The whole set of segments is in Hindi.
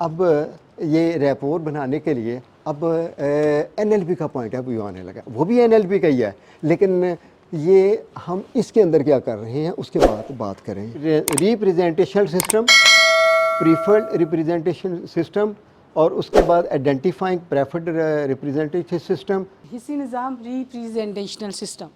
अब ये रैपोर्ट बनाने के लिए अब एनएलपी का पॉइंट ऑफ व्यू आने लगा, वो भी एनएलपी का ही है, लेकिन ये हम इसके अंदर क्या कर रहे हैं उसके बाद बात करें। Representation system, preferred representation system, और उसके बाद आइडेंटिफाइंग प्रेफर्ड रिप्रेजेंटेशन सिस्टम। हिस्सी निज़ाम रिप्रेजेंटेशनल सिस्टम।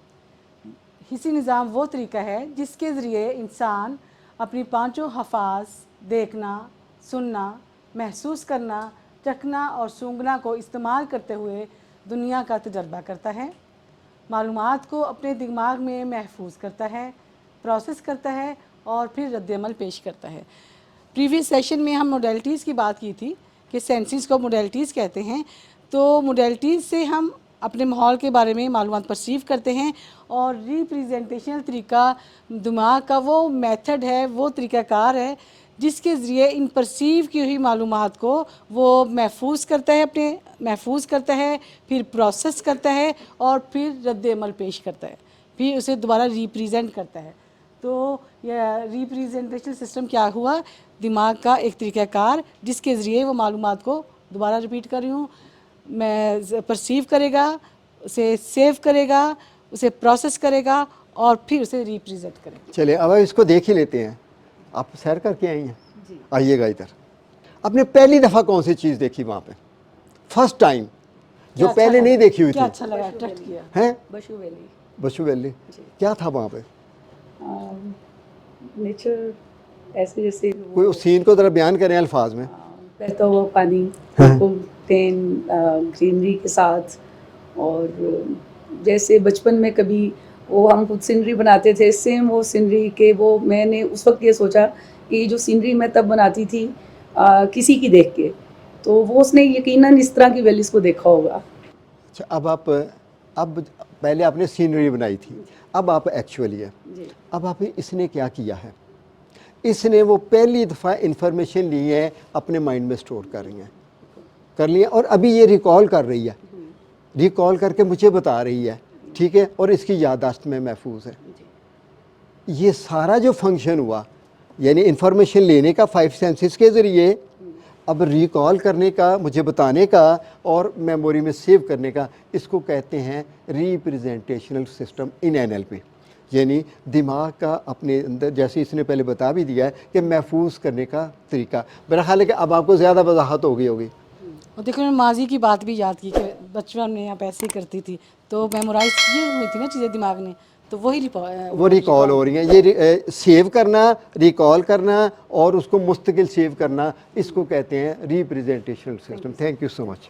हिस्सी निज़ाम वो तरीका है जिसके ज़रिए इंसान अपनी पांचों हफ़ाज़ देखना, सुनना, महसूस करना, चखना और सूंघना को इस्तेमाल करते हुए दुनिया का तजर्बा करता है, मालूमात को अपने दिमाग में महफूज करता है, प्रोसेस करता है और फिर रद्दअमल पेश करता है। प्रीवियस सेशन में हम मोडेलिटीज़ की बात की थी कि सेंसेस को मोडेलिटीज़ कहते हैं। तो मोडेलिटीज़ से हम अपने माहौल के बारे में मालूमात परसीव करते हैं, और रिप्रेजेंटेशनल तरीका दिमाग का वो मेथड है, वो तरीक़ाकार है जिसके ज़रिए इन परसीव की हुई मालूमात को वो महफूज करता है, फिर प्रोसेस करता है और फिर रद्द-ए-अमल पेश करता है, फिर उसे दोबारा रिप्रेजेंट करता है। तो यह रिप्रेजेंटेशनल सिस्टम क्या हुआ? दिमाग का एक तरीक़ाकार जिसके ज़रिए वो मालूमात को दोबारा रिपीट कर रही हूँ, मैं परसीव करेगा, उसे सेव करेगा, उसे प्रोसेस करेगा और फिर उसे रिप्रेजेंट करेगा। चलिए अब इसको देख ही लेते हैं। आप सैर करके आई हैं, आइएगा इधर। आपने पहली दफ़ा कौन सी चीज़ देखी वहाँ पे, फर्स्ट टाइम, जो पहले नहीं देखी हुई थी? क्या अच्छा लगा, अट्रैक्ट किया? हैं? बशु वैली। बशु वैली, क्या था वहाँ पे? नेचर ऐसे जैसे कोई उस सीन को ज़रा बयान करें अल्फाज में। बहता हुआ पानी, बिल्कुल प्लेन ग्रीनरी के साथ, और जैसे बचपन में कभी वो हम खुद सीनरी बनाते थे, सेम वो सीनरी के वो मैंने उस वक्त ये सोचा कि ये जो सीनरी मैं तब बनाती थी किसी की देख के, तो वो उसने यकीनन इस तरह की वैलीज़ को देखा होगा। अच्छा, अब पहले आपने सीनरी बनाई थी, अब आप एक्चुअली है, अब आप इसने क्या किया है? इसने वो पहली दफ़ा इंफॉर्मेशन ली है, अपने माइंड में स्टोर कर लिया और अभी ये रिकॉल कर रही है, रिकॉल करके मुझे बता रही है, ठीक है, और इसकी याददाश्त में महफूज है। ये सारा जो फंक्शन हुआ, यानी इंफॉर्मेशन लेने का 5 सेंसेस के ज़रिए, अब रिकॉल करने का, मुझे बताने का और मेमोरी में सेव करने का, इसको कहते हैं रिप्रेजेंटेशनल सिस्टम इन एनएलपी। यानी दिमाग का अपने अंदर, जैसे इसने पहले बता भी दिया है कि महफूज करने का तरीका। मेरा ख्याल है कि अब आपको ज़्यादा वजाहत हो गई होगी। और देखो, मैं माजी की बात भी याद की कि बचपन में आप ऐसे ही करती थी, तो मेमोराइज ये हुई थी ना चीज़ें दिमाग में, तो वो रिकॉल हो रही हैं। ये सेव करना, रिकॉल करना और उसको मुस्तकिल सेव करना, इसको कहते हैं representational system. Thank you so much.